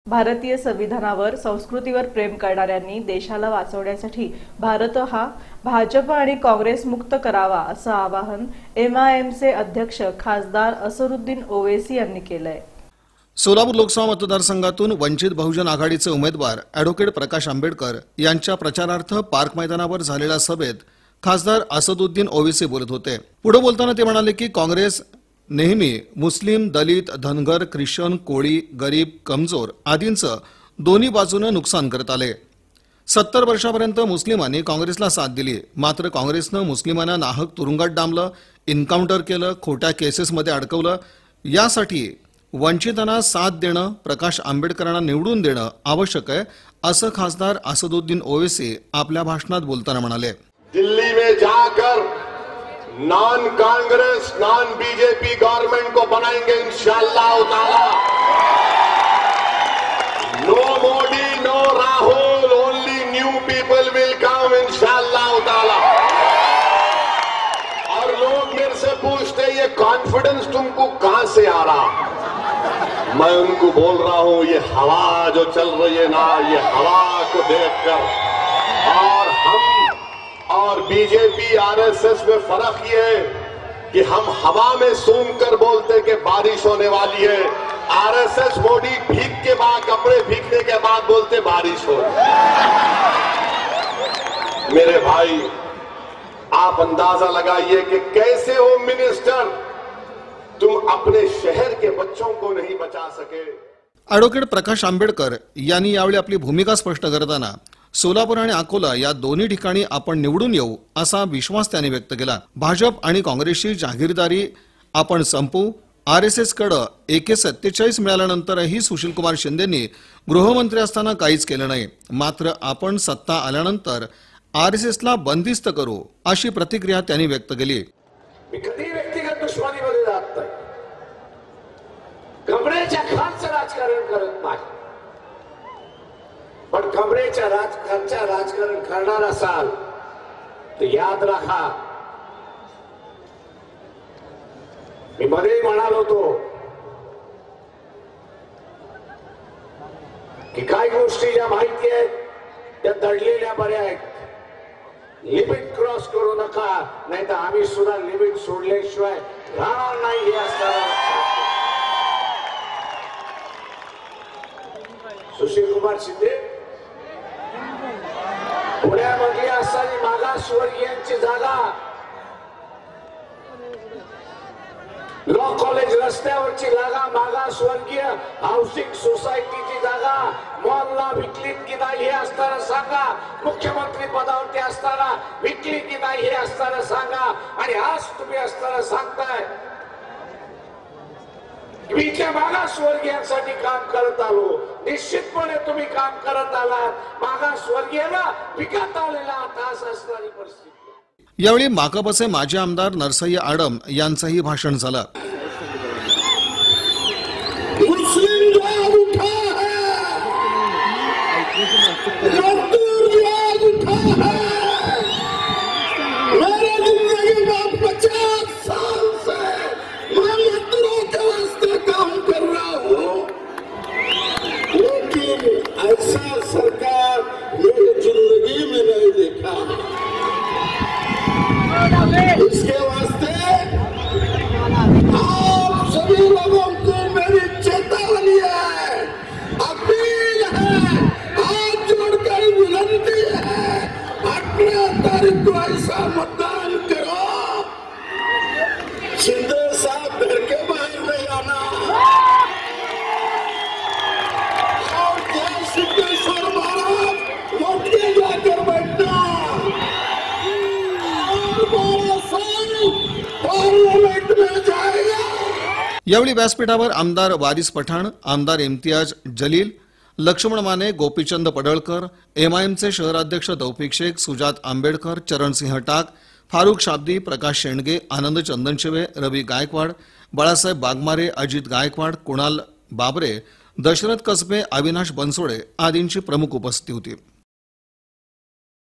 भारतीय संविधानावर संस्कृतीवर प्रेम करणाऱ्यांनी देशाला वाचवण्यासाठी भारत हा भाजप आणि काँग्रेस मुक्त करावा असं आवाहन एमआयएमचे अध्यक्ष खासदार असदुद्दीन ओवैसी यांनी केलंय। सोलापूर लोकसभा मतदारसंघातून वंचित बहुजन आघाडीचे उमेदवार ॲडव्होकेट प्रकाश आंबेडकर यांच्या प्रचारार्थ पार्क मैदानावर झालेल्या सभेत खासदार असदुद्दीन ओवैसी बोलत होते। पुढे बोलताना ते म्हणाले की काँग्रेस नेहमी मुस्लिम, दलित, धनगर, ख्रिश्चन, कोळी, गरीब, कमजोर आदींचं दोन्ही बाजूने नुकसान करत आले। 70 वर्षापर्यंत मुस्लिमांनी काँग्रेसला साथ दिली, मात्र काँग्रेसनं मुस्लिमांना नाहक तुरुंगात डांबलं, एन्काउंटर केलं, खोट्या केसेसमध्ये अडकवलं। यासाठी वंचितांना साथ देणं, प्रकाश आंबेडकरांना निवडून देणं आवश्यक आहे असं खासदार असदुद्दीन ओवैसी आपल्या भाषणात बोलताना म्हणाले। दिल्ली में जाकर non Congress non BJP government को बनाएंगे इंशाअल्लाह ताला। No Modi no Rahul, only new people will come इंशाअल्लाह ताला। और लोग मेरे से पूछते ये कॉन्फिडेंस तुमको कहां से आ रहा? मैं उनको बोल रहा हूं ये हवा जो चल रही है ना, ये हवा को देखकर और हम और बीजेपी आरएसएस में फर्क ये है कि हम हवा में सूंघकर बोलते कि बारिश होने वाली है, आरएसएस मोदी भीग के बाद, कपड़े भीगने के बाद बोलते बारिश हो। मेरे भाई, आप अंदाजा लगाइए कि कैसे होम मिनिस्टर तुम अपने शहर के बच्चों को नहीं बचा सके। ॲडव्होकेट प्रकाश आंबेडकर यांनी यावेळी आपली भूमिका स्पष्ट करताना सोलापूर आणि अकोला या दोन्ही ठिकाणी आपण निवडून येऊ असा विश्वास त्यांनी व्यक्त केला। भाजप आणि काँग्रेसची जाहीरदारी आपण संपवू। आरएसएस कडे AK-47 मिळाल्यानंतरही सुशीलकुमार शिंदेंनी गृहमंत्री असताना काहीच केलं नाही, मात्र आपण सत्ता आल्यानंतर आरएसएसला बंदिस्त करू अशी प्रतिक्रिया त्यांनी व्यक्त केली। मी कधी व्यक्तिगत दुश्मनीमध्ये जात नाही, कमरेच्या खालचं राजकारण करत नाही, पण कमरेच्या खालचं राजकारण करणार असाल तर याद राखा, मी मध्ये म्हणालो होतो की काही गोष्टी ज्या माहिती आहेत त्या दडलेल्या बऱ्या आहेत। लिमिट क्रॉस करू नका, नाही तर आम्ही सुद्धा लिमिट सोडल्याशिवाय राहणार नाही हे असताना सुशील कुमार शिंदे पुण्यामधली असणारी मागासवर्गीयांची जागा, लॉ कॉलेज रस्त्यावरची जागा, मागासवर्गीय हाऊसिंग सोसायटीची जागा मॉलला विकलीत की नाही हे असताना सांगा, मुख्यमंत्री पदावरती असताना विकली की नाही हे असताना सांगा, आणि आज तुम्ही असताना सांगताय मी इथल्या मागासवर्गीयांसाठी काम करत आलो। निश्चितपणे तुम्ही काम करत आलात, मागासवर्गीयाला विकत आलेला तास असणारी परिस्थिती। यावेळी माकपचे माजी आमदार नरसय्य आडम यांचंही भाषण झालं। मुस्लिम जाग उठा है, मजदूर जाग उठा है, मेरे जिंदगी में 50 साल से मैं मजदूरों के वास्ते काम कर रहा हूँ, लेकिन ऐसा सरकार मेरी जिंदगी में नहीं देखा। इसके वास्ते आप सभी लोगों को मेरी चेतावनी है, अपील है, हाथ जोड़कर विनती है, 18 तारीख को ऐसा मतदान करो, शिंदे साहब घर के बाहर नहीं आना, और जय सिद्धेश्वर महाराज लौटिए जाकर बैठना, पार्लियामेंट में जाएगा। यावेळी व्यासपीठावर आमदार वारिस पठाण, आमदार इम्तियाज जलील, लक्ष्मण माने, गोपीचंद पडळकर, एमआयएमचे शहराध्यक्ष तौफिक शेख, सुजात आंबेडकर, चरणसिंह टाक, फारुख शाब्दी, प्रकाश शेंडगे, आनंद चंदनशिवे, रवी गायकवाड, बाळासाहेब बागमारे, अजित गायकवाड, कुणाल बाबरे, दशरथ कसबे, अविनाश बनसोडे आदींची प्रमुख उपस्थिती होती।